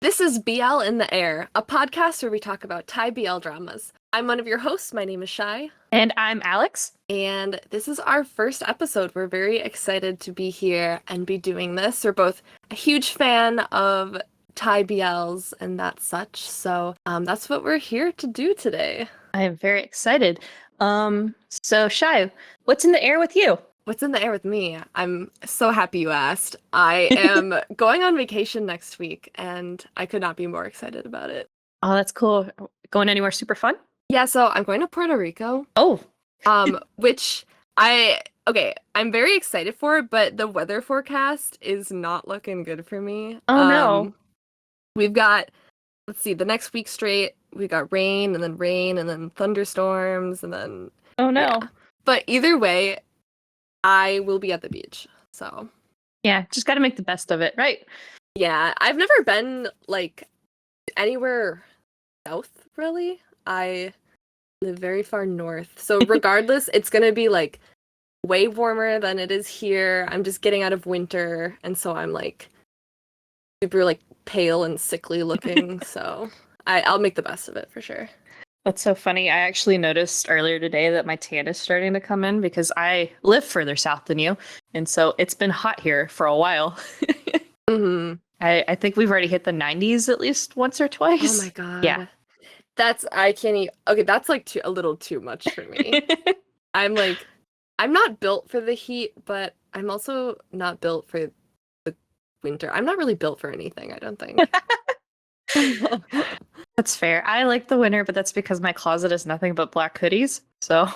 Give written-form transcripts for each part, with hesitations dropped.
This is BL in the Air, a podcast where we talk about Thai BL dramas. I'm one of your hosts. My name is Chy. And I'm Alex. And this is our first episode. We're very excited to be here and be doing this. We're both a huge fan of Thai BLs and that such. So that's what we're here to do today. I am very excited. So Chy, what's in the air with you? What's in the air with me? I'm so happy you asked. I am going on vacation next week, and I could not be more excited about it. Oh, that's cool. Going anywhere super fun? Yeah, so I'm going to Puerto Rico. Oh. Which I'm very excited for, but the weather forecast is not looking good for me. Oh no. We've got, let's see, the next week straight, we got rain, and then thunderstorms, and then... Oh no. Yeah. But either way, I will be at the beach, so... Yeah, just gotta make the best of it, right? Yeah, I've never been, anywhere south, really. I live very far north, so regardless, it's gonna be, way warmer than it is here. I'm just getting out of winter, and so I'm, super, pale and sickly looking, so I'll make the best of it, for sure. That's so funny. I actually noticed earlier today that my tan is starting to come in because I live further south than you. And so it's been hot here for a while. Mm-hmm. I think we've already hit the 90s at least once or twice. Oh my god. Yeah. I can't even... Okay, that's a little too much for me. I'm not built for the heat, but I'm also not built for the winter. I'm not really built for anything, I don't think. That's fair. I like the winter, but that's because my closet is nothing but black hoodies. So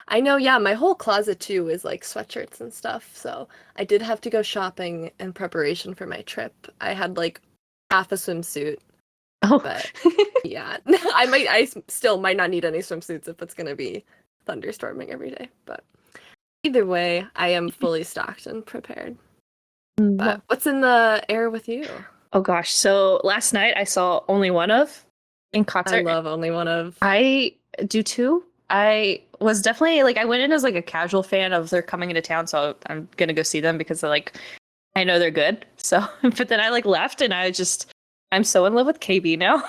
I know, yeah, my whole closet too is sweatshirts and stuff. So I did have to go shopping in preparation for my trip. I had half a swimsuit. Oh, but yeah, I still might not need any swimsuits if it's gonna be thunderstorming every day. But either way, I am fully stocked and prepared. But what's in the air with you? Oh gosh. So last night I saw Only One of in concert. I love Only One of. I do too. I was definitely I went in as a casual fan of they're coming into town, so I'm gonna go see them because I know they're good. So but then I left and I'm so in love with KB now.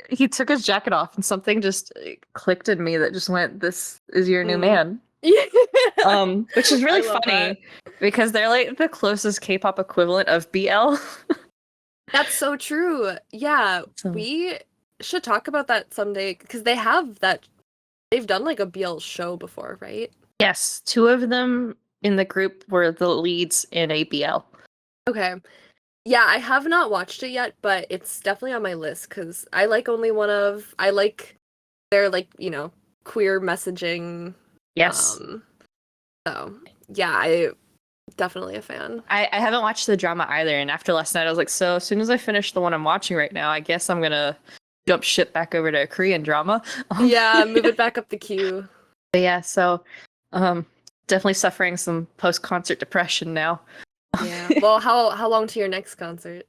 He took his jacket off and something just clicked in me that just went, "This is your new man." Which is really funny because they're the closest K-pop equivalent of BL. That's so true. Yeah, we should talk about that someday because they've done a BL show before, right? Yes, two of them in the group were the leads in a BL. Okay. Yeah, I have not watched it yet, but it's definitely on my list because I like Only One of. I like their queer messaging. Yes. So yeah, I definitely a fan. I haven't watched the drama either, and after last night I was so as soon as I finish the one I'm watching right now, I guess I'm gonna jump ship back over to a Korean drama. Yeah, move it back up the queue. But yeah, so definitely suffering some post-concert depression now. Yeah. Well, how long to your next concert?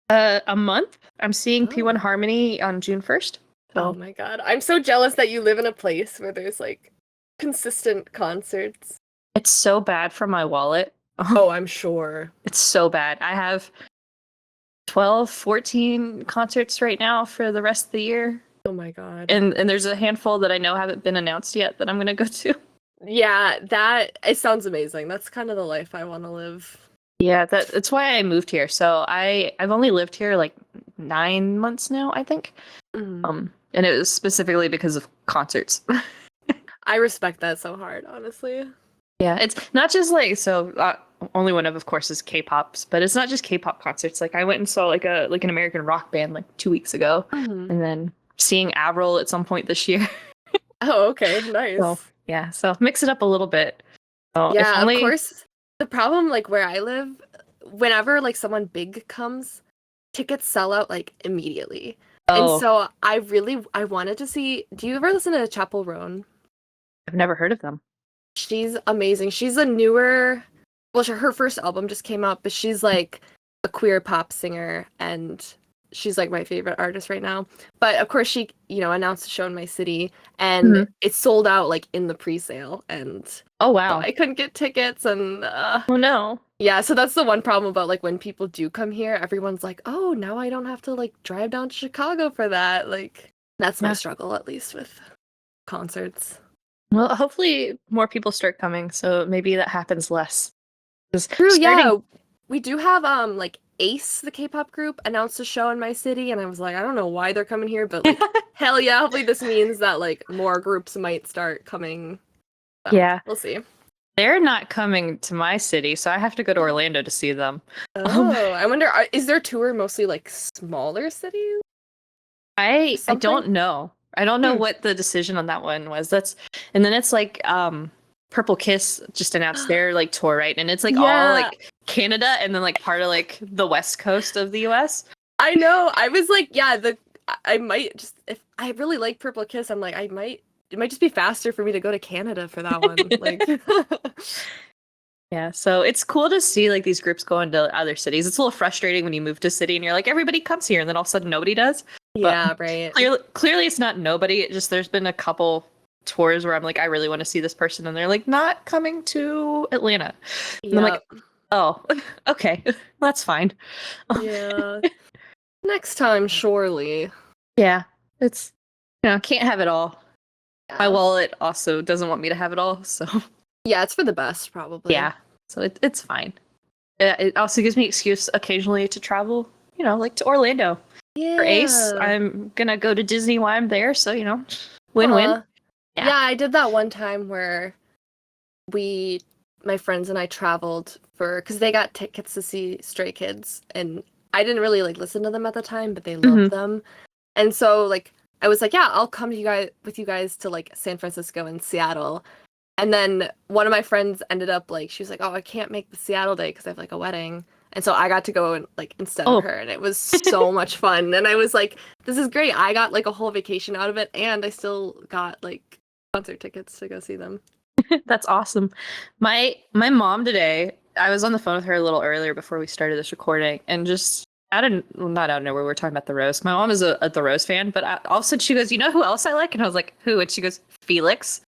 A month. I'm seeing P1 Harmony on June 1st. So. Oh my god. I'm so jealous that you live in a place where there's consistent concerts. It's so bad for my wallet. Oh, I'm sure. It's so bad. I have 12, 14 concerts right now for the rest of the year. Oh my god. And there's a handful that I know haven't been announced yet that I'm going to go to. Yeah, it sounds amazing. That's kind of the life I want to live. Yeah, that's why I moved here. So I've only lived here 9 months now, I think. Mm-hmm. And it was specifically because of concerts. I respect that so hard, honestly. Yeah, it's not just Only One of course is K-pops, but it's not just K-pop concerts. I went and saw an American rock band 2 weeks ago, and then seeing Avril at some point this year. Oh, okay, nice. So, yeah, so mix it up a little bit. So yeah, of course. The problem, where I live, whenever someone big comes, tickets sell out immediately. Oh. And so I wanted to see. Do you ever listen to Chapel Roan? I've never heard of them. She's amazing. She's a newer... Well, her first album just came out, but she's a queer pop singer, and she's my favorite artist right now. But of course she, announced a show in my city, and it sold out in the pre-sale, and Oh So wow. I couldn't get tickets and Oh no. yeah, so that's the one problem about like when people do come here, everyone's like, "Oh, now I don't have to like drive down to Chicago for that." Like that's my Yeah. struggle at least with concerts. Well, hopefully more people start coming, so maybe that happens less. 'Cause True, starting yeah. We do have like Ace, the K-pop group, announced a show in my city and I was like, I don't know why they're coming here, but like hell yeah, hopefully this means that like more groups might start coming. So, Yeah, we'll see. they're not coming to my city, so I have to go to Orlando to see them. Um, Oh, I wonder, is their tour mostly like smaller cities or I something? don't know. I don't know Hmm. what the decision on that one was. That's and then it's like Purple Kiss just announced their like tour, right? And it's like all Yeah, like Canada and then like part of like the west coast of the US. I know. I was like, yeah, I might just if I really like Purple Kiss, I'm like, it might just be faster for me to go to Canada for that one. Like, Yeah, so it's cool to see like these groups go into other cities. It's a little frustrating when you move to a city and you're like everybody comes here and then all of a sudden nobody does. But yeah, right. clearly it's not nobody. It just there's been a couple tours where I'm like I really want to see this person and they're like not coming to Atlanta. And I'm Yeah, like, "Oh, okay. That's fine." yeah. Next time, surely. Yeah. It's can't have it all. My Yeah. wallet also doesn't want me to have it all, so Yeah, it's for the best, probably. yeah. So it's fine. It also gives me excuse occasionally to travel, like to Orlando. For Ace, Yeah. I'm gonna go to Disney while I'm there, so win-win. Aw. Yeah. Yeah, I did that one time where we, my friends and I traveled because they got tickets to see Stray Kids, and I didn't really like listen to them at the time, but they loved Hmm. them. And so like I was like, yeah, I'll come to you guys with you guys to like San Francisco and Seattle. And then one of my friends ended up like she was like, "Oh, I can't make the Seattle day because I have like a wedding." And so I got to go and like instead of Oh, her, and it was so much fun. And I was like, "This is great! I got like a whole vacation out of it, and I still got like concert tickets to go see them." that's awesome. My mom today, I was on the phone with her a little earlier before we started this recording, and just not out of nowhere, we were talking about the Rose. My mom is a the Rose fan, but all of a sudden she goes, "You know who else I like?" And I was like, "Who?" And she goes, "Felix."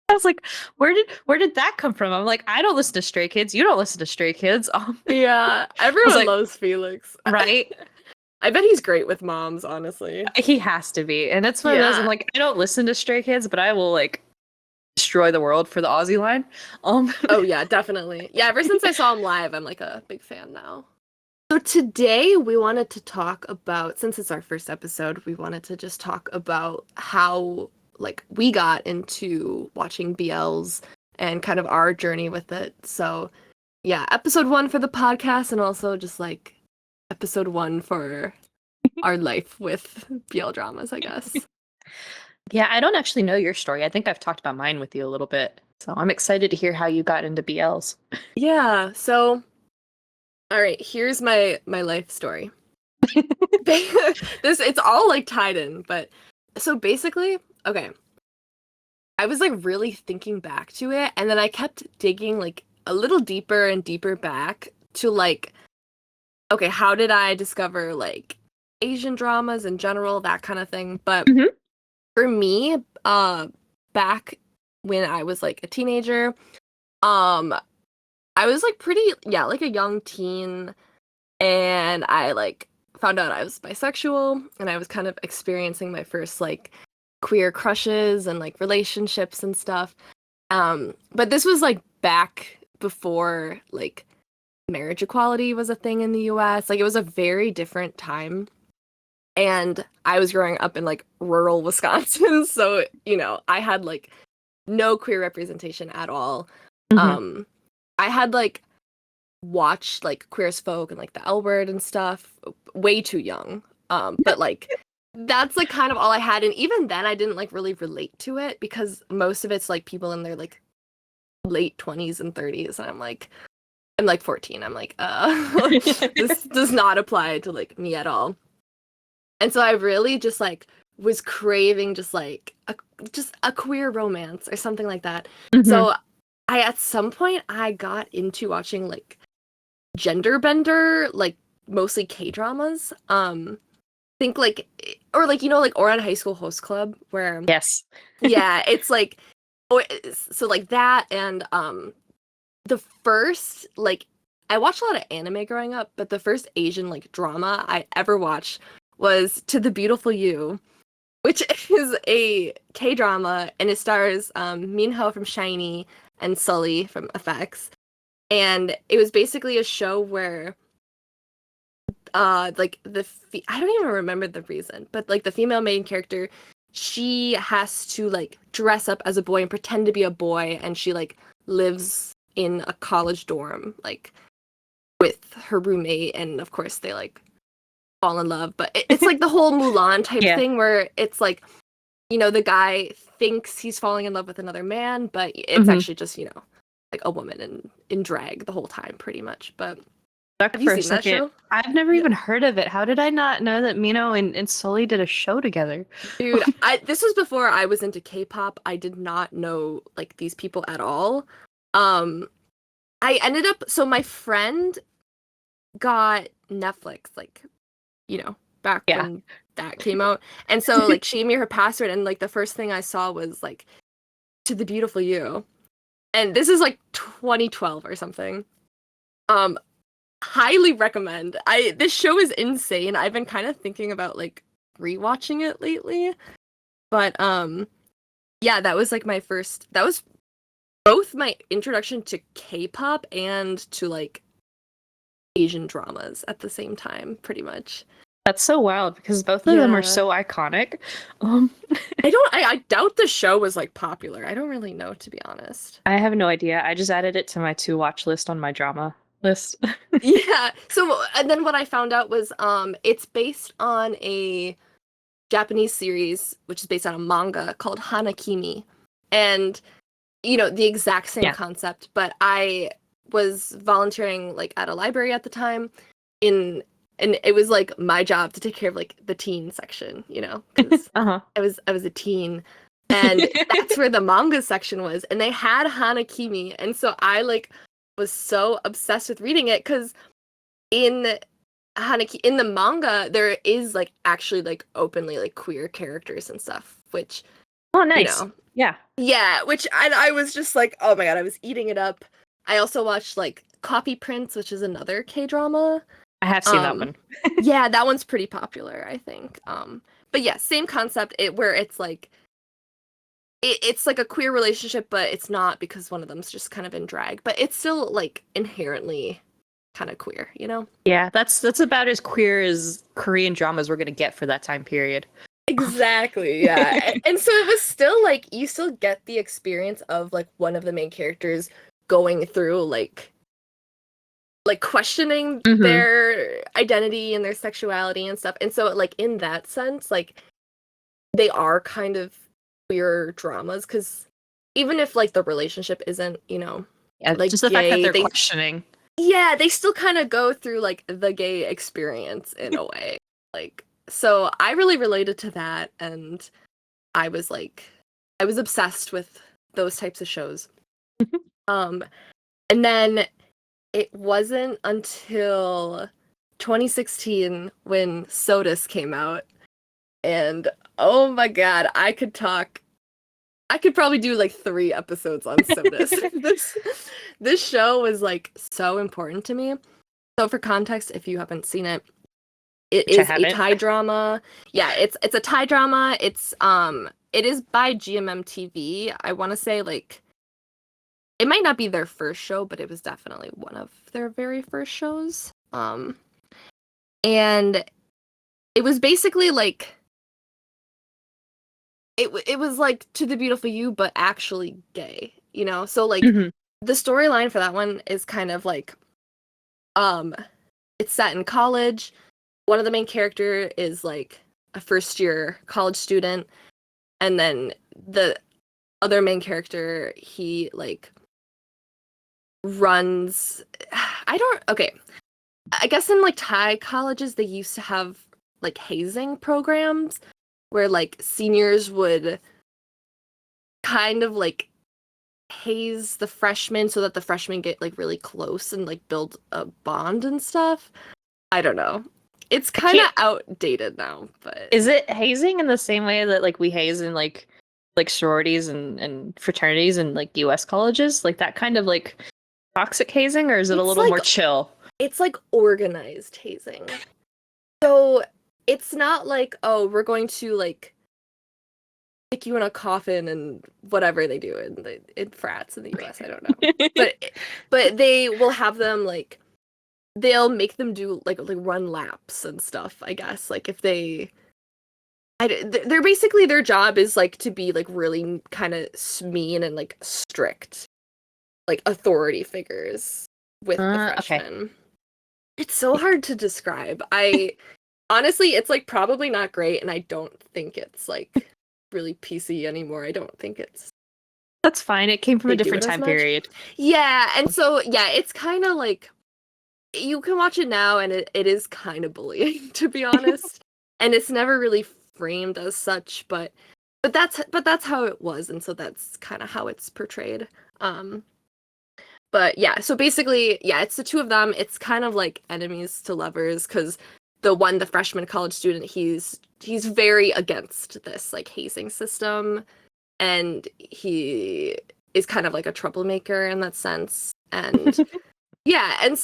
I was like, "Where did that come from?" I'm like, "I don't listen to Stray Kids. You don't listen to Stray Kids." Yeah, I was everyone like, loves Felix. "Right." I bet he's great with moms, honestly. He has to be. And it's one of those, I'm Yeah. like, I don't listen to Stray Kids, but I will like destroy the world for the Aussie line. Um Oh yeah, definitely. Yeah, ever since I saw him live, I'm like a big fan now. So today we wanted to talk about, since it's our first episode, we wanted to just talk about how like we got into watching BLs and kind of our journey with it. So yeah, episode 1 for the podcast and also just like episode 1 for our life with BL dramas, I guess. yeah, I don't actually know your story. I think I've talked about mine with you a little bit. So I'm excited to hear how you got into BLs. Yeah, so all right, here's my life story. This it's all like tied in, but so basically, okay, I was like really thinking back to it, and then I kept digging like a little deeper and deeper back to like, okay, how did I discover like Asian dramas in general, that kind of thing. But Hmm. for me, back when I was like a teenager, um, I was like pretty, yeah, like a young teen, and I like found out I was bisexual, and I was kind of experiencing my first like queer crushes and like relationships and stuff. But this was like back before like marriage equality was a thing in the US. Like it was a very different time. And I was growing up in like rural Wisconsin, so I had like no queer representation at all. Hmm. Um I had like watched like Queer as Folk and like the L Word and stuff way too young. But like that's like kind of all I had, and even then I didn't like really relate to it because most of it's like people in their like late 20s and 30s, and I'm like 14. I'm like, this does not apply to like me at all. And so I really just like was craving just a queer romance or something like that. Hmm. So I at some point I got into watching like gender bender, like mostly K-dramas. Think like or like like Ouran High School Host Club where Yes. yeah, it's like so like that and the first like I watched a lot of anime growing up, but the first Asian like drama I ever watched was To the Beautiful You, which is a K-drama and it stars Minho from Shiny and Sully from FX. And it was basically a show where like I don't even remember the reason, but like the female main character, she has to like dress up as a boy and pretend to be a boy, and she like lives in a college dorm like with her roommate, and of course they like fall in love. But it's like the whole Mulan type Yeah. thing where it's like, you know, the guy thinks he's falling in love with another man, but it's Mhm. actually just, you know, like a woman in drag the whole time pretty much. But Stuck have you for a seen that second. show? I've never Yeah. even heard of it. How did I not know that Mino and Sully did a show together? Dude, this was before I was into K-pop. I did not know like these people at all. Um I ended up so my friend got Netflix like, you know, back Yeah. when that came out. And so like she gave me her password and like the first thing I saw was like To the Beautiful You. And this is like 2012 or something. Um highly recommend. This show is insane. I've been kind of thinking about like rewatching it lately. But yeah, that was like that was both my introduction to K-pop and to like Asian dramas at the same time, pretty much. That's so wild because both of them are Yeah. so iconic. Um, I doubt the show was like popular. I don't really know, to be honest. I have no idea. I just added it to my to watch list on my drama list. Yeah. So and then what I found out was it's based on a Japanese series which is based on a manga called Hanakimi. And you know, the exact same Yeah. concept, but I was volunteering like at a library at the time in and it was like my job to take care of like the teen section, you know, because Uh-huh. I was a teen, and that's where the manga section was, and they had Hanakimi, and so I like was so obsessed with reading it because in in the manga there is like actually like openly like queer characters and stuff, which Oh, you nice. know, Yeah. yeah, which I was just like, oh my god, I was eating it up. I also watched like Copy Prince, which is another K-drama. I have seen that Um, one. yeah, that one's pretty popular, I think. But yeah, same concept. Where it's like it's like a queer relationship, but it's not because one of them's just kind of in drag, but it's still like inherently kind of queer, you know? Yeah, that's about as queer as Korean dramas we're gonna get for that time period. Exactly, yeah. And so it was still like you still get the experience of like one of the main characters going through like questioning Mhm. their identity and their sexuality and stuff. And so like in that sense, like they are kind of queer dramas because even if like the relationship isn't, you know, Yeah, like just the fact that gay, they're they questioning. yeah, they still kind of go through like the gay experience in a way. Like so I really related to that, and I was like I was obsessed with those types of shows. Um and then it wasn't until 2016 when Sodas came out, and oh my god, I could probably do like 3 episodes on Sodas. This show was like so important to me. So for context, if you haven't seen it, it Which I is a haven't. Thai drama. Yeah, it's a Thai drama. It is by GMM TV. I want to say like it might not be their first show, but it was definitely one of their very first shows. And it was basically like it was like To the Beautiful You, but actually gay, you know? So like Mhm. the storyline for that one is kind of like um it's set in college. One of the main character is like a first year college student, and then the other main character, he like runs I don't okay. I guess in like Thai colleges they used to have like hazing programs where like seniors would kind of like haze the freshmen so that the freshmen get like really close and like build a bond and stuff. I don't know. It's I kind of can't. outdated now, but Is it hazing in the same way that like we haze in like like sororities and fraternities and like US colleges? Like that kind of like toxic hazing, or is it a It's little like more chill? it's like organized hazing. So it's not like, oh, we're going to like stick you in a coffin and whatever they do in frats in the US. I don't know, but they will have them like they'll make them do like run laps and stuff. I guess like if they, they're basically their job is like to be like really kind of mean and like strict, like authority figures with the Okay. freshmen. It's so hard to describe. I honestly, it's like probably not great, and I don't think it's like really PC anymore. I don't think it's That's fine. It came from a they do different it as time much. period. Yeah, and so yeah, it's kind of like you can watch it now, and it is kind of bullying, to be honest. And it's never really framed as such, but that's how it was, and so that's kind of how it's portrayed. Um, but yeah, so basically, yeah, it's the two of them. It's kind of like enemies to lovers because the freshman college student, he's very against this like hazing system, and he is kind of like a troublemaker in that sense. And yeah, and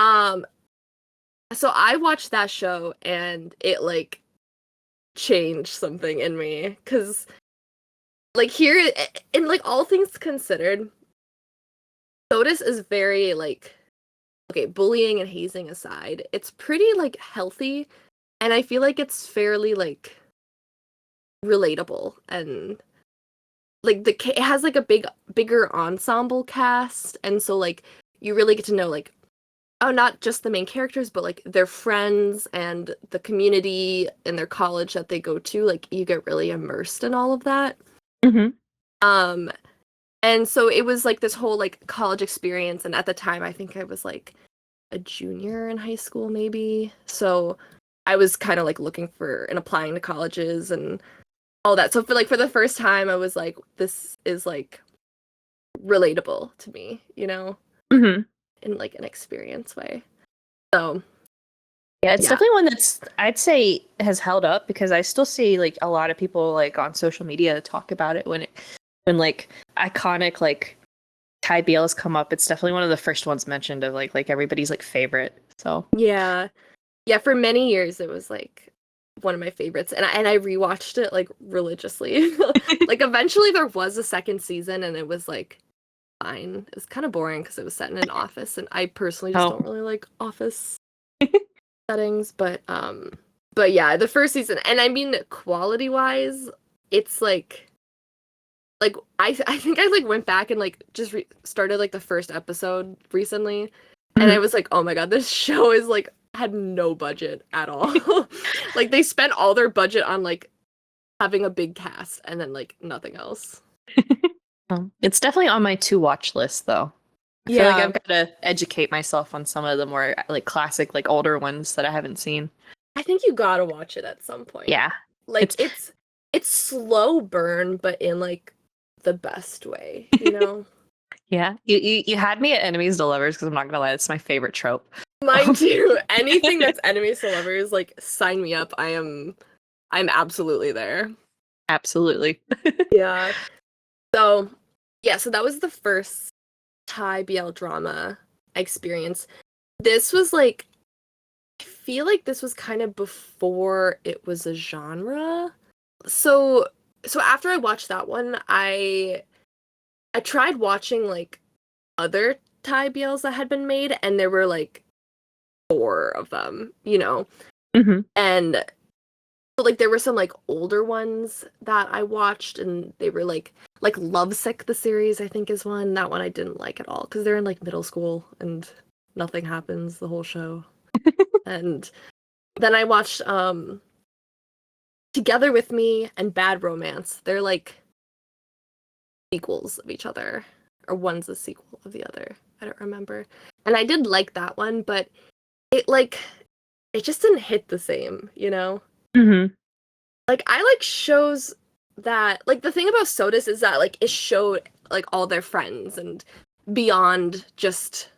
um so I watched that show and it like changed something in me because like here in like all things considered, SOTUS is very like okay, bullying and hazing aside, it's pretty like healthy, and I feel like it's fairly like relatable and like it has like a bigger ensemble cast, and so like you really get to know like oh, not just the main characters, but like their friends and the community and their college that they go to. Like you get really immersed in all of that. Hmm. Um, and so it was like this whole like college experience. And at the time, I think I was like a junior in high school, maybe. So I was kind of like looking for and applying to colleges and all that. So for the first time, I was like, this is like relatable to me, you know, Hmm. in like an experience way. So Yeah, it's yeah. definitely one that's I'd say has held up because I still see like a lot of people like on social media talk about it when like iconic like Thai BLs come up. It's definitely one of the first ones mentioned of like everybody's like favorite. So Yeah. Yeah, for many years it was like one of my favorites and I rewatched it like religiously. Like eventually there was a second season and it was like fine. It was kind of boring because it was set in an office and I personally just oh, don't really like office settings, but yeah, the first season and I mean quality-wise, it's like I think I like went back and like just started like the first episode recently, and I mhm. was like, oh my god, this show is like had no budget at all. Like they spent all their budget on like having a big cast and then like nothing else. It's definitely on my to watch list though. I feel like Yeah, I've got to educate myself on some of the more like classic like older ones that I haven't seen. I think you gotta watch it at some point. Yeah. Like It's it's slow burn, but in like the best way, you know? yeah. You had me at enemies to lovers because I'm not gonna lie, it's my favorite trope. Mine too. Anything that's enemies to lovers, like sign me up. I'm absolutely there. Absolutely. Yeah. So, yeah, so that was the first Thai BL drama experience. This was like, I feel like this was kind of before it was a genre. So, so after I watched that one, I tried watching like other Thai BLs that had been made, and there were like four of them, you know, Hmm. and so, like there were some like older ones that I watched and they were like Lovesick the series I think is one. That one I didn't like at all because they're in like middle school and nothing happens the whole show. And then I watched Together with Me and Bad Romance. They're like sequels of each other or one's a sequel of the other. I don't remember. And I did like that one, but it like it just didn't hit the same, you know? Hmm. Like I like shows that like the thing about SOTUS is that like it showed like all their friends and beyond just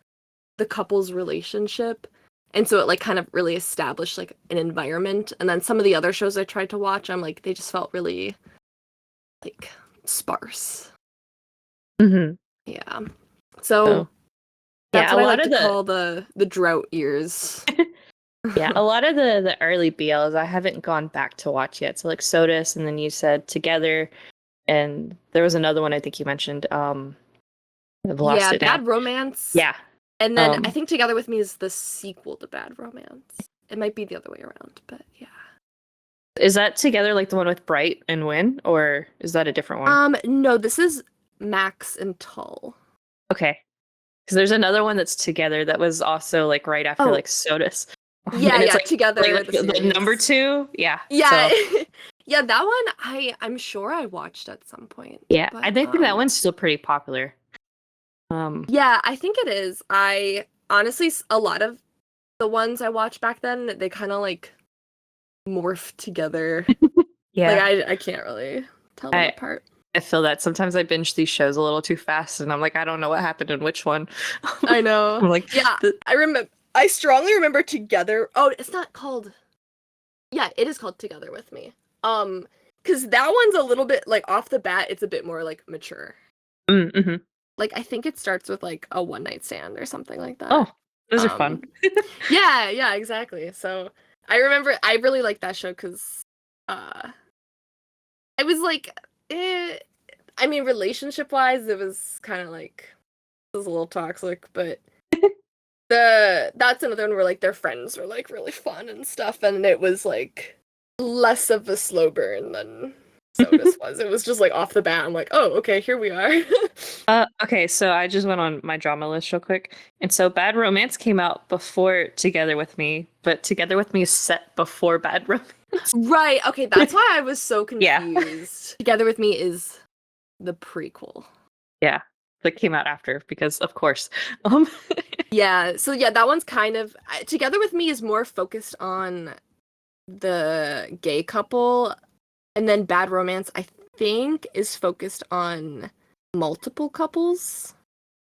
the couple's relationship. And so it like kind of really established like an environment. And then some of the other shows I tried to watch, I'm like they just felt really like sparse. Mm-hmm. Yeah. So So that's yeah, a what I lot like of to call the drought years. a lot of the early BLs I haven't gone back to watch yet. So like Sodus, and then you said Together, and there was another one I think you mentioned. I've lost Yeah, it now. Bad Romance. Yeah. And then I Um, think Together with Me is the sequel to Bad Romance. It might be the other way around, but yeah. is that Together like the one with Bright and Win, or is that a different one? No, this is Max and Tull. Okay. Because there's another one that's Together that was also like right after Oh, like Sodus. yeah, And it's yeah, like Together the the number series. two. Yeah. Yeah. So Yeah, that one I'm sure I watched at some point. yeah, I But think that one's still pretty popular. yeah, I think it is. I honestly a lot of the ones I watched back then, they kind of like morphed together. Like Yeah. I can't really tell them I apart. I feel that sometimes I binge these shows a little too fast, and I'm like, I don't know what happened in which one. I know. I'm like, Yeah, the, I remember. I strongly remember Together. Oh, it's not called. Yeah, it is called Together with Me. Because that one's a little bit like off the bat, it's a bit more like mature. mm-hmm. Like I think it starts with like a one night stand or something like that. Oh, those are fun. Um, yeah, yeah, exactly. So I remember I really liked that show because I was like, I mean, relationship wise, it was kind of like it was a little toxic, but that's another one where like their friends were like really fun and stuff, and it was like less of a slow burn than Sodus was. It was just like off the bat, I'm like, oh, okay, here we are. Okay, so I just went on my drama list real quick. And so Bad Romance came out before Together with Me, but Together with Me is set before Bad Romance. Right, okay, that's why I was so Yeah. confused. Together with Me is the prequel. Yeah. That came out after because of course. Um Yeah, so yeah, that one's kind of Together with Me is more focused on the gay couple, and then Bad Romance, I think, is focused on multiple couples.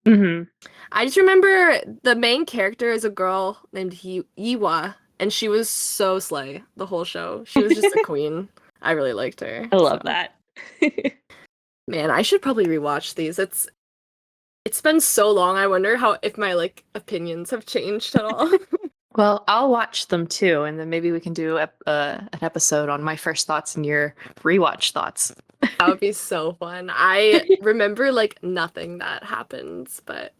mhm. I just remember the main character is a girl named Yiwa, and she was so slay the whole show. She was just a queen. I really liked her. I love So, that. man, I should probably rewatch these. It's been so long. I wonder how if my like opinions have changed at all. Well, I'll watch them too, and then maybe we can do an episode on my first thoughts and your rewatch thoughts. That would be so fun. I remember like nothing that happens, but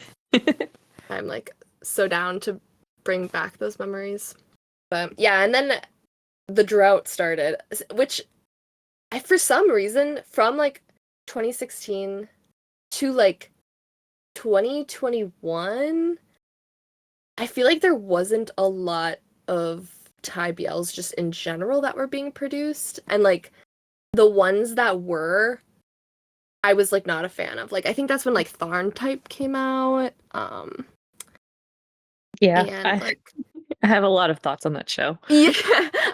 I'm like so down to bring back those memories. But yeah, and then the drought started, which for some reason from like 2016 to like 2021, I feel like there wasn't a lot of Thai BLs just in general that were being produced, and like the ones that were, I was like not a fan of. Like I think that's when like Tharn Type came out. Yeah, And like I have a lot of thoughts on that show. yeah,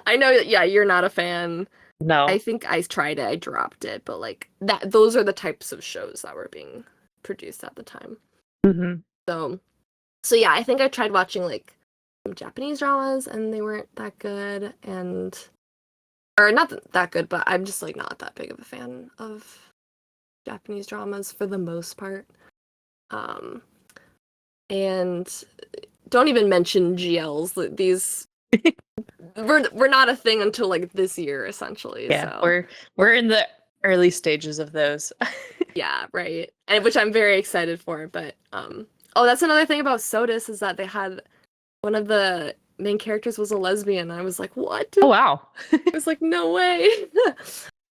I know yeah, you're not a fan. I No. think I tried it, I dropped it, but like those are the types of shows that were being produced at the time. Hmm. So so yeah, I think I tried watching like some Japanese dramas and they weren't that good, and or not that good, but I'm just like not that big of a fan of Japanese dramas for the most part. Um and don't even mention GLs. These we're not a thing until like this year essentially. Yeah, So we're in the early stages of those. yeah, right. And which I'm very excited for. But oh, that's another thing about Sodus is that they had one of the main characters was a lesbian. I was like, what? Oh I wow. was like, no way.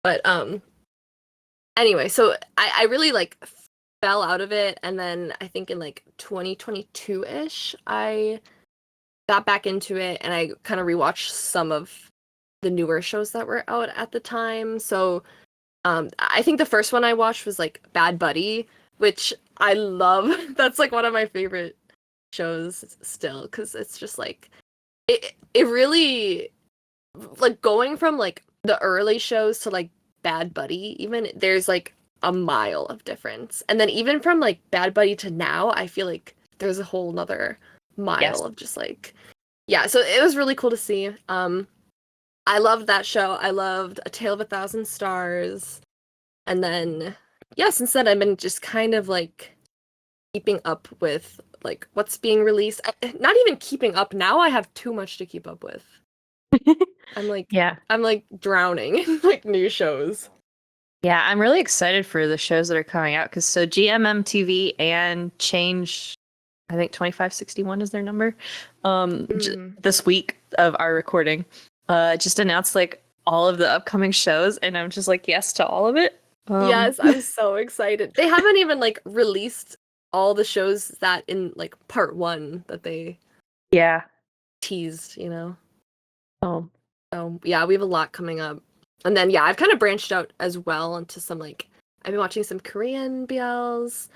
But anyway, so I really like fell out of it, and then I think in like 2022-ish, I got back into it and I kind of rewatched some of the newer shows that were out at the time. So I think the first one I watched was like Bad Buddy, which I love. That's like one of my favorite shows still, because it's just like it really like going from like the early shows to like Bad Buddy, even there's like a mile of difference. And then even from like Bad Buddy to now, I feel like there's a whole nother Yes. mile of just like yeah, so it was really cool to see. I loved that show. I loved A Tale of a Thousand Stars. And then, yeah, since then I've been just kind of like keeping up with like what's being released. Not even keeping up. Now I have too much to keep up with. I'm like Yeah. I'm like drowning in like new shows. Yeah, I'm really excited for the shows that are coming out because so GMMTV and Change, I think 2561 is their number. Mm. This week of our recording, just announced like all of the upcoming shows, and I'm just like yes to all of it. Yes, I'm so excited. They haven't even like released all the shows that in like part 1 that they Yeah. teased, you know. Oh. So, yeah, we have a lot coming up. And then yeah, I've kind of branched out as well into some like I've been watching some Korean BLs.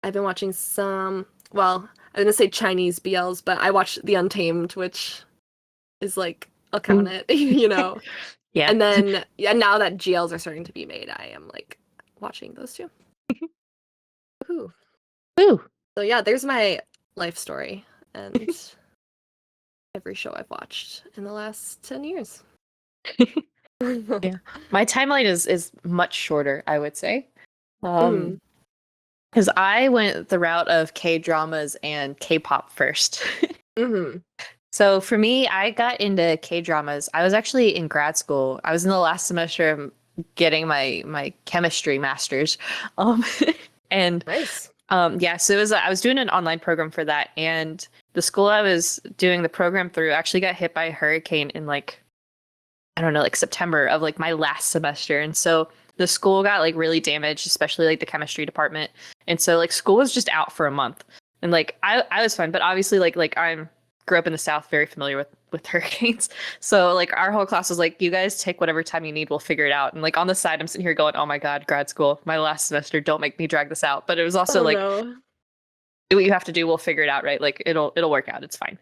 I've been watching some, well, I didn't say Chinese BLs, but I watched The Untamed, which is like I'll count it, you know. Yeah. And then yeah, now that GLs are starting to be made, I am like watching those too. Woohoo. Ooh. So yeah, there's my life story and every show I've watched in the last 10 years. Yeah. My timeline is much shorter, I would say. Mm. Because I went the route of K-dramas and K-pop first. Mm-hmm. So for me, I got into K-dramas. I was actually in grad school. I was in the last semester of getting my chemistry master's. Um, and Nice. yeah, so it was I was doing an online program for that, and the school I was doing the program through actually got hit by a hurricane in like I don't know, like September of like my last semester. And so the school got like really damaged, especially like the chemistry department. And so like school was just out for a month. And like I was fine, but obviously like I'm grew up in the South, very familiar with hurricanes. So like our whole class was like, you guys take whatever time you need, we'll figure it out. And like on the side, I'm sitting here going, oh my God, grad school, my last semester, don't make me drag this out. But it was also Oh like, no. do what you have to do, we'll figure it out, right? Like it'll work out, it's fine.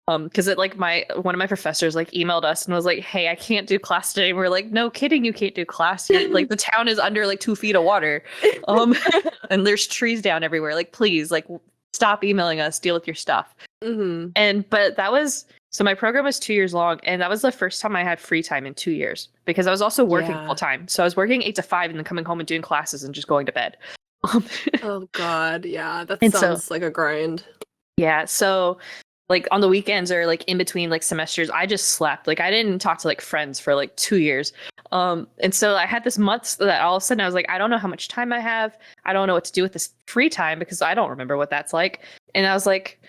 Because it like one of my professors like emailed us and was like, hey, I can't do class today. And we're like, no kidding, you can't do class. You're, like the town is under like 2 feet of water. And there's trees down everywhere. Like, please, like stop emailing us, deal with your stuff. Mm-hmm. And but that was so my program was 2 years long, and that was the first time I had free time in 2 years because I was also working Yeah. full time. So I was working 8 to 5 and then coming home and doing classes and just going to bed. Oh God, yeah, that And so sounds like a grind. yeah, so like on the weekends or like in between like semesters, I just slept. Like I didn't talk to like friends for like 2 years. And so I had this month that all of a sudden I was like, I don't know how much time I have. I don't know what to do with this free time because I don't remember what that's like. And I was like,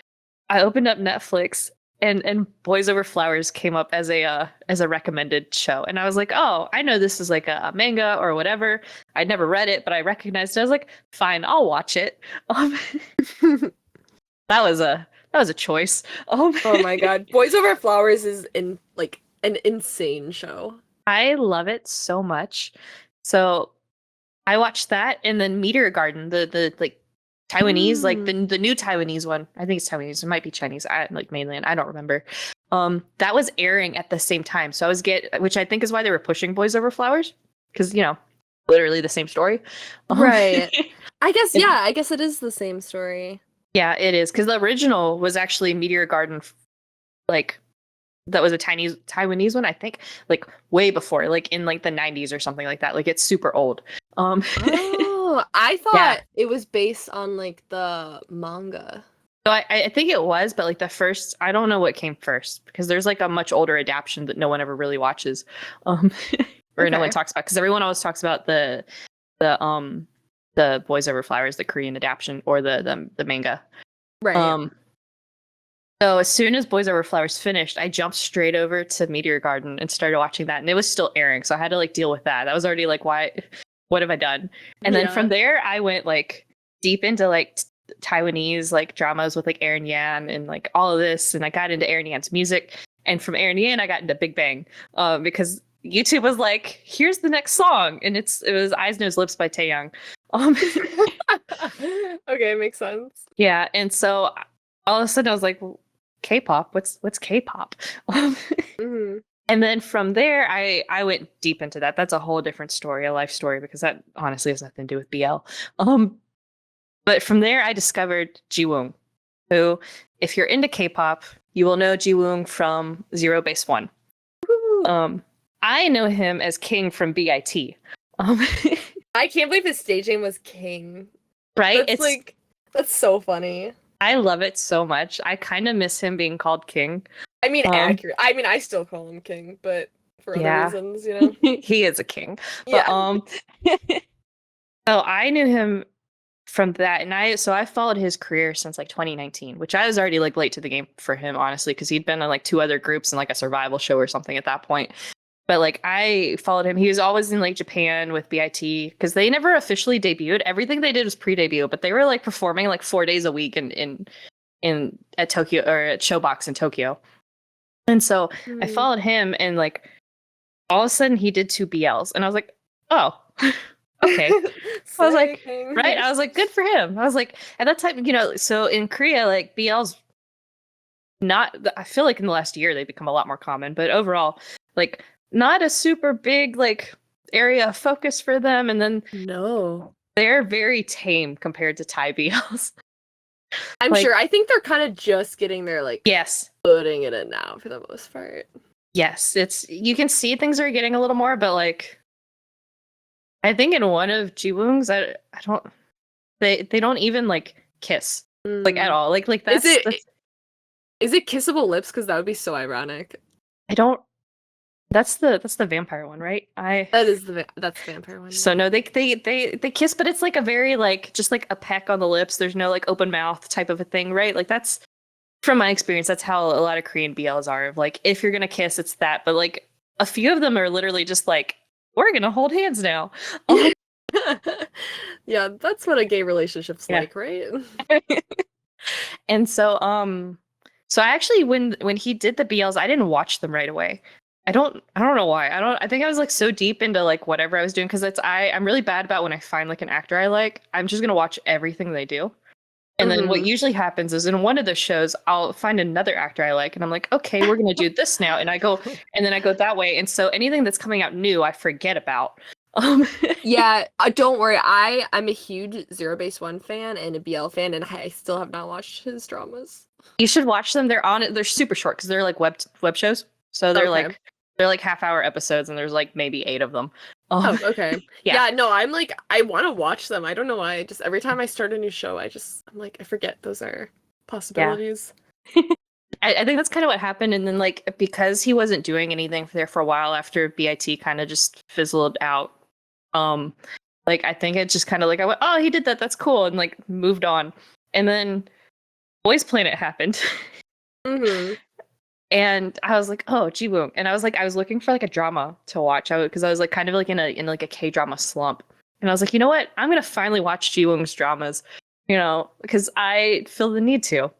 I opened up Netflix and Boys Over Flowers came up as a recommended show. And I was like, oh, I know this is like a manga or whatever. I'd never read it, but I recognized it. I was like, fine, I'll watch it. That was a choice. Oh my God, Boys Over Flowers is in like an insane show. I love it so much. So I watched that, and then Meteor Garden, the like Taiwanese, like the new Taiwanese one. I think it's Taiwanese. It might be Chinese. I like mainland. I don't remember. That was airing at the same time. So I was which I think is why they were pushing Boys Over Flowers, because literally the same story. Right. I guess yeah. I guess it is the same story. Yeah, it is because the original was actually Meteor Garden, like that was a Taiwanese one, I think, like way before, like in like the 90s or something like that. Like it's super old. Oh, I thought it was based on like the manga. So I think it was, but like the first, I don't know what came first because there's like a much older adaptation that no one ever really watches, or no one talks about because everyone always talks about the Boys Over Flowers, the Korean adaptation, or the manga. Right. So as soon as Boys Over Flowers finished, I jumped straight over to Meteor Garden and started watching that, and it was still airing, so I had to like deal with that. That was already like, why? What have I done? And then from there, I went like deep into like Taiwanese like dramas with like Aaron Yan and like all of this, and I got into Aaron Yan's music, and from Aaron Yan, I got into Big Bang because YouTube was like, here's the next song, and it was Eyes Nose Lips by Taeyang. Okay, makes sense. Yeah, and so all of a sudden I was like, K-pop, what's K-pop? And then from there I went deep into that. That's a whole different story, a life story, because that honestly has nothing to do with BL. But from there I discovered Jiwoong, who, if you're into K-pop, you will know Jiwoong from Zero Base One. I know him as King from BIT. I can't believe his stage name was King. right? That's like that's so funny. I love it so much. I kind of miss him being called King. I mean, Um, accurate. I mean, I still call him King, but for other yeah, reasons, you know. he is a king. But Yeah. so I knew him from that, and I followed his career since like 2019, which I was already like late to the game for him, honestly, because he'd been on like two other groups and like a survival show or something at that point. But like I followed him. He was always in like Japan with BIT because they never officially debuted. Everything they did was pre-debut, but they were like performing like 4 days a week in at Tokyo or at Showbox in Tokyo. And so I Mhm. followed him, and like all of a sudden he did two BLs, and I was like, oh, okay. I was Slay like, King. right? I was like, good for him. I was like, at that time, so in Korea, like BLs, not, I feel like in the last year they've become a lot more common, but overall, like, not a super big, like, area of focus for them. And then No. they're very tame compared to Thai BLs. I'm Like, sure. I think they're kind of just getting their like yes, footing in it now for the most part. yes, you can see things are getting a little more, but like, I think in one of Jiwoong's, I don't, they don't even like kiss, like at Mm. all. Like, Is it that's, is it kissable lips? Because that would be so ironic. I don't, that's the vampire one, right? That is that's the vampire one. So Yeah. no, they kiss, but it's like a very like just like a peck on the lips. There's no like open mouth type of a thing, right? Like that's from my experience, that's how a lot of Korean BLs are. Of like if you're gonna kiss, it's that. But like a few of them are literally just like we're gonna hold hands now. Um, Yeah, that's what a gay relationship's yeah. like, right? And so I actually when he did the BLs, I didn't watch them right away. I don't know why. I think I was like so deep into like whatever I was doing because I'm really bad about when I find like an actor I like, I'm just gonna watch everything they do. And then what Hmm. usually happens is in one of the shows, I'll find another actor I like, and I'm like, okay, we're gonna do this now, and then I go that way, and so anything that's coming out new, I forget about. Um, Yeah, don't worry. I'm a huge Zero Base One fan and a BL fan, and I still have not watched his dramas. you should watch them. They're on it. They're super short because they're like web shows, so Okay. they're like half-hour episodes, and there's like maybe 8 of them. Oh, okay. Yeah, Yeah, no, I'm like I want to watch them. I don't know why. Just every time I start a new show, I'm like I forget those are yeah. possibilities. I think that's kind of what happened, and then like because he wasn't doing anything there for a while after BIT kind of just fizzled out. Um, like I think it just kind of like I went, oh, he did that. That's cool, and like moved on. And then Boys Planet happened, Hmm. and I was like, oh, Jiwoong. And I was looking for like a drama to watch, because I was like kind of like in like a K drama slump. And I was like, you know what? I'm gonna finally watch Jiwoong's dramas, because I feel the need to.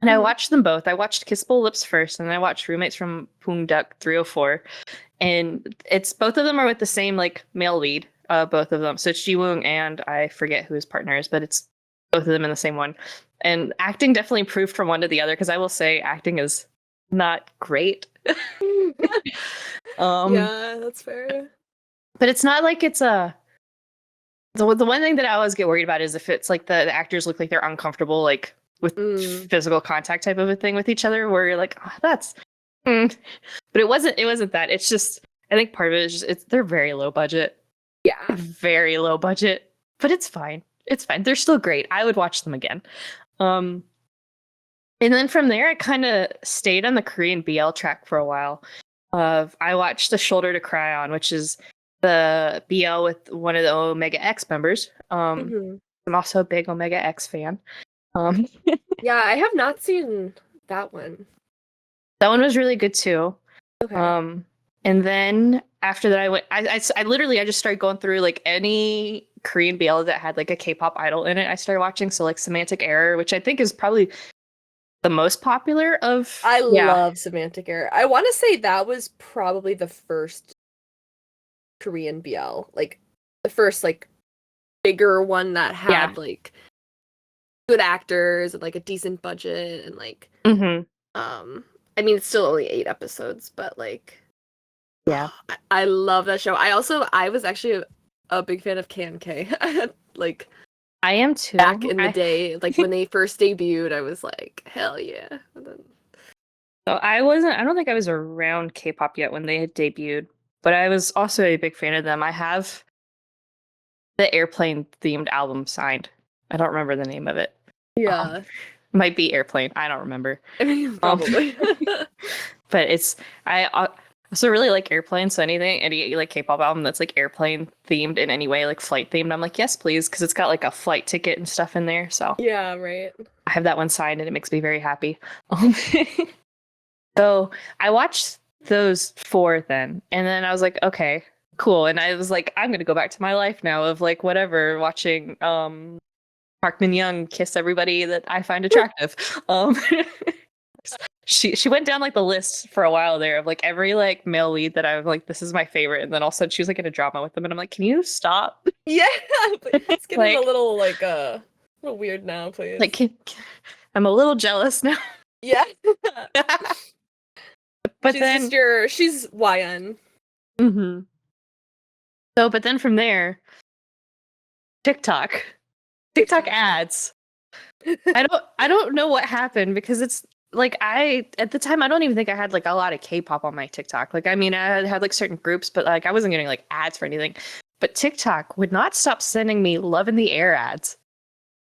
And I Hmm. watched them both. I watched Kissable Lips first, and then I watched Roommates from Poong Duck 304. And it's both of them are with the same like male lead, both of them. So it's Jiwoong and I forget who his partner is, but it's both of them in the same one. And acting definitely improved from one to the other because I will say acting is not great. um, Yeah, that's fair. but it's not like it's a the one thing that I always get worried about is if it's like the actors look like they're uncomfortable like with Mm. physical contact type of a thing with each other where you're like, oh, that's but it wasn't that. It's just I think part of it is just they're very low budget. Yeah. Very low budget, but it's fine. It's fine. They're still great. I would watch them again. Um and then from there I kind of stayed on the Korean BL track for a while. I watched The Shoulder to Cry On, which is the BL with one of the Omega X members. Hmm. I'm also a big Omega X fan. Um, Yeah, I have not seen that one. that one was really good too. Okay. Um, and then after that, I went. I literally I just started going through like any Korean BL that had like a K-pop idol in it. I started watching. So like Semantic Error, which I think is probably the most popular of. I Yeah, love Semantic Error. I want to say that was probably the first Korean BL, like the first like bigger one that yeah. had like good actors and like a decent budget and like Hmm. um I mean it's still only 8 episodes, but like Yeah, I love that show. I was actually a big fan of K&K. Like I am back too. in the day, like when they first debuted, I was like, hell yeah. And then, So I wasn't. I don't think I was around K-pop yet when they had debuted, but I was also a big fan of them. I have the airplane themed album signed. I don't remember the name of it. Yeah. Might be Airplane. I don't remember. I mean, probably. But I also really like Airplane. So any like K-pop album that's like airplane themed in any way, like flight themed, I'm like, yes, please, because it's got like a flight ticket and stuff in there. So Yeah, right. I have that one signed, and it makes me very happy. So I watched those 4 then, and then I was like, okay, cool. And I was like, I'm gonna go back to my life now of like whatever, watching Park Min Young kiss everybody that I find attractive. um she went down like the list for a while there of like every like male lead that I was like, this is my favorite, and then all of a sudden she was like in a drama with them, and I'm like, can you stop? Yeah, it's getting Like- a little like a little weird now, please. Like I'm a little jealous now. yeah. But she's then just she's YN. hmm so but then from there, TikTok ads. I don't know what happened, because it's like at the time I don't even think I had like a lot of K-pop on my TikTok. Like I mean I had like certain groups, but like I wasn't getting like ads for anything. But TikTok would not stop sending me Love in the Air ads.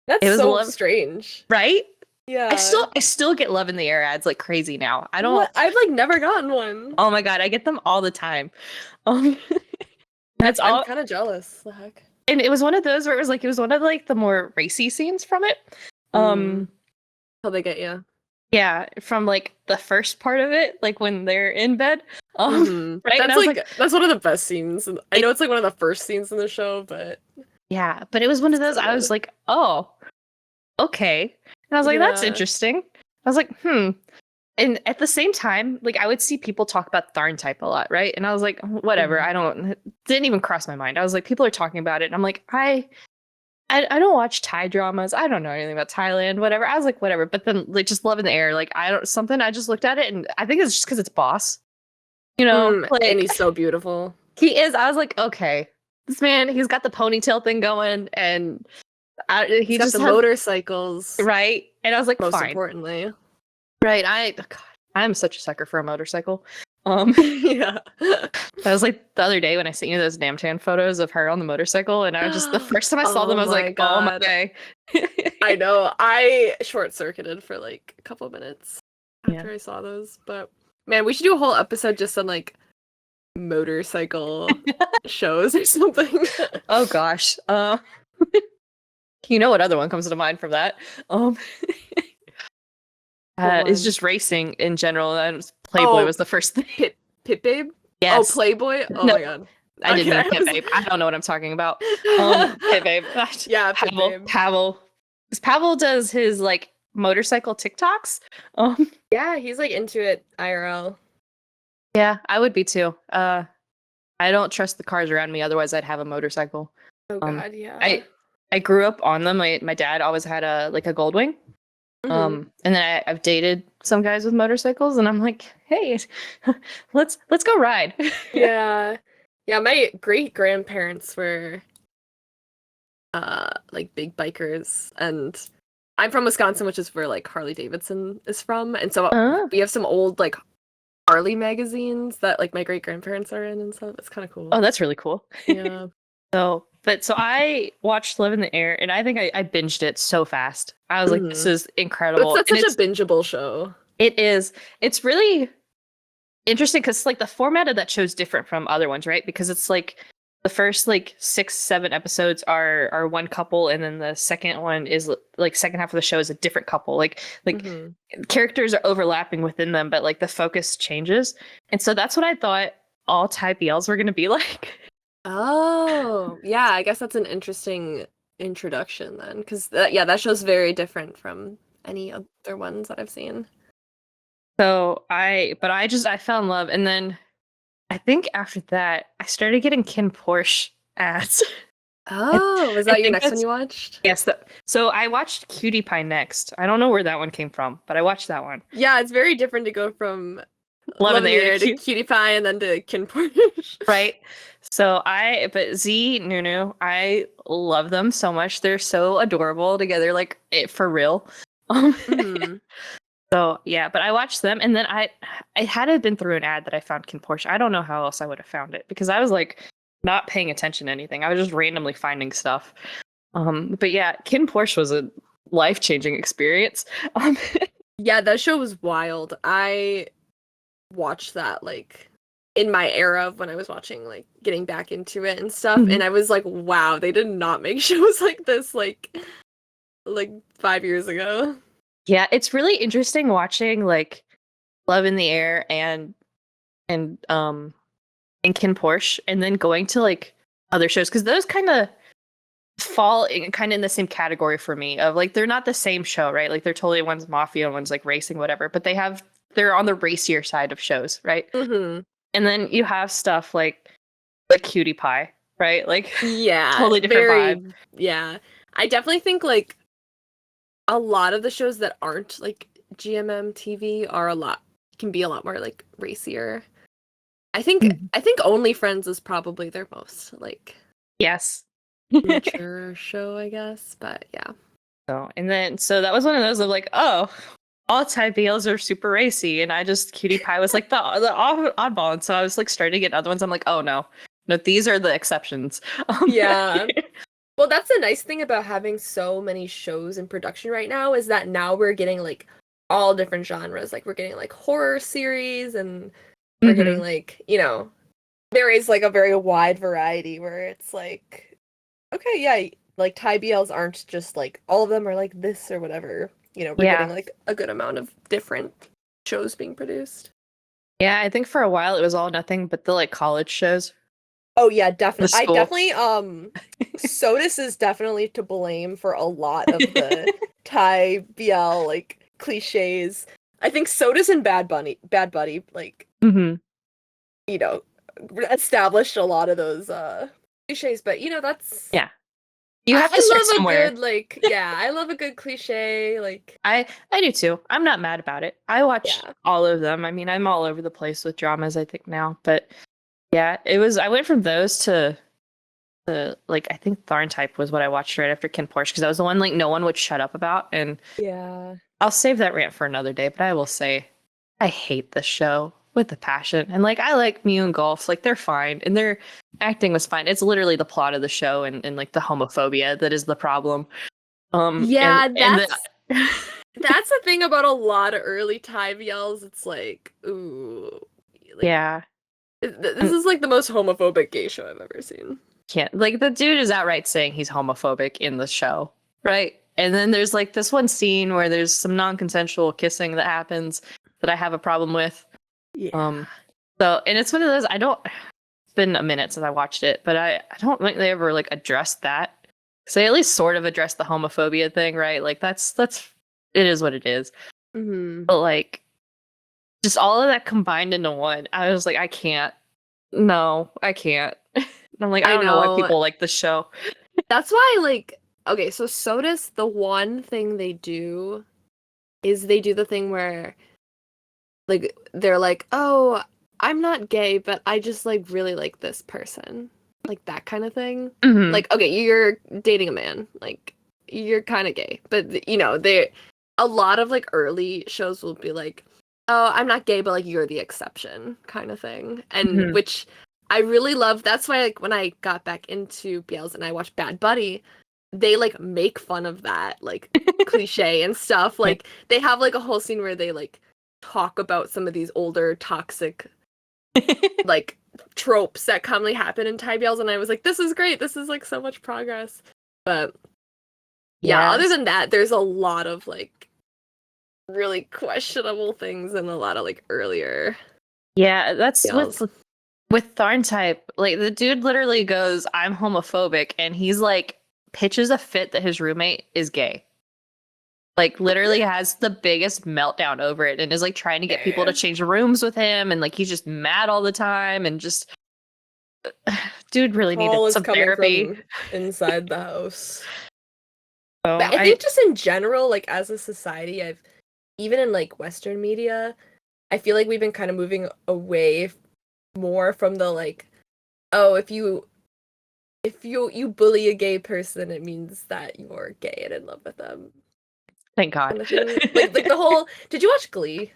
That's It was so strange. Right? Yeah. I still get Love in the Air ads like crazy now. I don't. What? I've like never gotten one. Oh my god, I get them all the time. Um, that's all. I'm kind of jealous. The heck. And it was one of those where it was one of like the more racy scenes from it. How they get you? Yeah, from like the first part of it, like when they're in bed. Right. That's And I was like that's one of the best scenes. I know it's like one of the first scenes in the show, but yeah, but it was one of those. I was like, oh, okay, and I was like, that's Yeah. interesting. I was like, And at the same time, like I would see people talk about Tharn type a lot, right? And I was like, whatever. Didn't even cross my mind. I was like, people are talking about it, and I'm like, I don't watch Thai dramas. I don't know anything about Thailand, whatever. I was like, whatever. But then like just Love in the Air, like I just looked at it, and I think it's just because it's Boss. You know, like, and he's so beautiful. he is. I was like, okay, this man, he's got the ponytail thing going, and He's got just the has, motorcycles, right. And I was like, most fine, importantly. right. I'm such a sucker for a motorcycle. Yeah. That was like the other day when I sent you those Namtan photos of her on the motorcycle, and I was just the first time I saw them, I was like, God. oh my god. I know. I short circuited for like a couple minutes after Yeah. I saw those, but man, we should do a whole episode just on like motorcycle shows or something. Oh gosh. You know what other one comes to mind from that? It's just racing in general. Playboy was the first thing. Pit Babe? Yes. Oh, Playboy? Oh No, my god. I didn't Okay. mean Pit Babe. I don't know what I'm talking about. Pit Babe. Yeah, Pit Babe. Pavel. Because Pavel does his like motorcycle TikToks. Yeah, he's like into it IRL. Yeah, I would be too. I don't trust the cars around me, otherwise I'd have a motorcycle. Oh god, yeah. I grew up on them. My dad always had a Goldwing. Mhm. And then I've dated some guys with motorcycles, and I'm like, hey, let's go ride. Yeah. Yeah, my great grandparents were like big bikers, and I'm from Wisconsin, which is where like Harley Davidson is from, and so we have some old like Harley magazines that like my great grandparents are in and stuff. It's kind of cool. Oh, that's really cool. Yeah. So I watched Live in the Air, and I think I binged it so fast. I was like, this is incredible. It's such a bingeable show. It is. It's really interesting because like the format of that show is different from other ones, right? Because it's like the first like 6-7 episodes are one couple, and then the second one is like second half of the show is a different couple. Like characters are overlapping within them, but like the focus changes. And so that's what I thought all Thai BLs were going to be like. Oh, yeah, I guess that's an interesting introduction then, because that show's very different from any other ones that I've seen. So I fell in love, and then I think after that I started getting Kin Porsche ads. Oh, was that your next one you watched? Yes. So I watched Cutie Pie next. I don't know where that one came from, but I watched that one. Yeah, it's very different to go from Love in the Air to Cutie Pie and then to Kin Porsche. Right. So but Z, Nunu, I love them so much. They're so adorable together, like for real. So yeah, but I watched them, and then I had it been through an ad that I found Kin Porsche. I don't know how else I would have found it, because I was like, not paying attention to anything. I was just randomly finding stuff. But yeah, Kin Porsche was a life-changing experience. Um, Yeah, that show was wild. I watched that like in my era of when I was watching like getting back into it and stuff, and I was like, wow, they did not make shows like this like 5 years ago. yeah, it's really interesting watching like Love in the Air and and Kin Porsche, and then going to like other shows because those kind of fall in the same category for me of like they're not the same show, right? Like they're totally one's mafia and one's like racing, whatever, but they're on the racier side of shows, right? Mm-hmm. And then you have stuff like Cutie Pie, right? Like Yeah, totally different vibe. yeah. I definitely think like a lot of the shows that aren't like GMM TV can be a lot more like racier. I think Only Friends is probably their most like Yes. mature show, I guess. But yeah. So that was one of those of like, oh, all Thai BLs are super racy, and I just Cutie Pie was like the oddball, and so I was like starting to get other ones. I'm like, oh no, these are the exceptions. Yeah. Well, that's the nice thing about having so many shows in production right now is that now we're getting like all different genres. Like we're getting like horror series and we're getting like, there is like a very wide variety where it's like, okay, yeah, like Thai BLs aren't just like all of them are like this or whatever. We're getting like a good amount of different shows being produced. Yeah, I think for a while it was all nothing but the like college shows. Oh yeah, definitely. I School. definitely SOTUS is definitely to blame for a lot of the Thai BL like cliches. I think SOTUS and Bad Buddy like you know established a lot of those cliches, but that's yeah. You have to start I love somewhere. a good I love a good cliche like I do too. I'm not mad about it. I watch all of them. I mean, I'm all over the place with dramas I think now, but yeah, I went from those to like I think Tharn Type was what I watched right after Kin Porsche because that was the one like no one would shut up about, and yeah. I'll save that rant for another day, but I will say I hate this show with a passion. And like I like Mew and Golf, like they're fine and their acting was fine. It's literally the plot of the show and like the homophobia that is the problem. Yeah, and that's the thing about a lot of early Thai BLs. It's like, ooh, like, yeah. this is like the most homophobic gay show I've ever seen. Can't like the dude is outright saying he's homophobic in the show, right? And then there's like this one scene where there's some non-consensual kissing that happens that I have a problem with. Yeah. So and it's one of those it's been a minute since I watched it, but I don't think they ever like addressed that. So they at least sort of addressed the homophobia thing, right? Like that's it is what it is. Mm-hmm. But like just all of that combined into one, I was like, I can't. No, I can't. I'm like, I don't know why people like the show. That's why, like, okay, so SOTUS, the one thing they do is they do the thing where, like, they're like, oh, I'm not gay, but I just, like, really like this person. Like, that kind of thing. Mm-hmm. Like, okay, you're dating a man. Like, you're kind of gay. But, a lot of, like, early shows will be like, oh, I'm not gay, but, like, you're the exception kind of thing. And which I really love. That's why, like, when I got back into BLs and I watched Bad Buddy, they, like, make fun of that, like, cliche and stuff. Like, they have, like, a whole scene where they, like, talk about some of these older toxic, like, tropes that commonly happen in Thai BLs, and I was like, this is great. This is, like, so much progress. But, yeah, other than that, there's a lot of, like, really questionable things and a lot of, like, earlier that's BLs. with Tharn Type, like the dude literally goes, I'm homophobic, and he's like pitches a fit that his roommate is gay. Like literally has the biggest meltdown over it and is like trying to get people to change rooms with him, and like he's just mad all the time and just dude really needed some therapy from inside the house. So but I think just in general, like as a society, even in like Western media, I feel like we've been kind of moving away more from the like, oh, if you bully a gay person, it means that you're gay and in love with them. Thank God. like the whole. Did you watch Glee?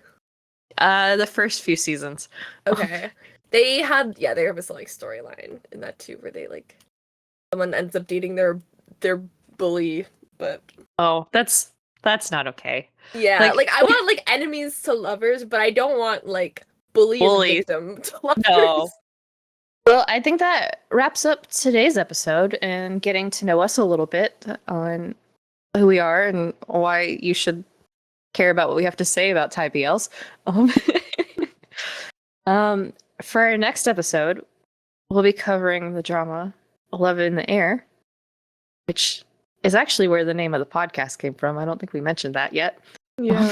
The first few seasons. Okay. They have a like storyline in that too, where they like someone ends up dating their bully, but Oh, that's not okay. yeah, Like like I want like enemies to lovers, but I don't want like bully and bullies. victim to lovers. No. Well, I think that wraps up today's episode and getting to know us a little bit on who we are and why you should care about what we have to say about Thai BLs. Um, for our next episode, we'll be covering the drama Love in the Air, which is actually where the name of the podcast came from. I don't think we mentioned that yet. Yeah.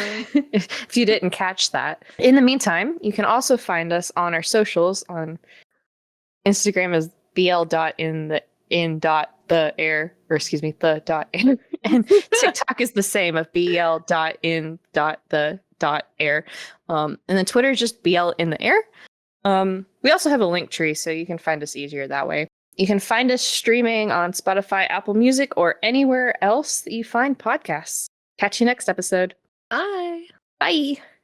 If you didn't catch that. In the meantime, you can also find us on our socials. On Instagram is bl.in.the.air, or excuse me, the.air. And TikTok is the same of bl.in.the.air. And then Twitter is just bl in the air. We also have a link tree, so you can find us easier that way. You can find us streaming on Spotify, Apple Music, or anywhere else that you find podcasts. Catch you next episode. Bye. Bye.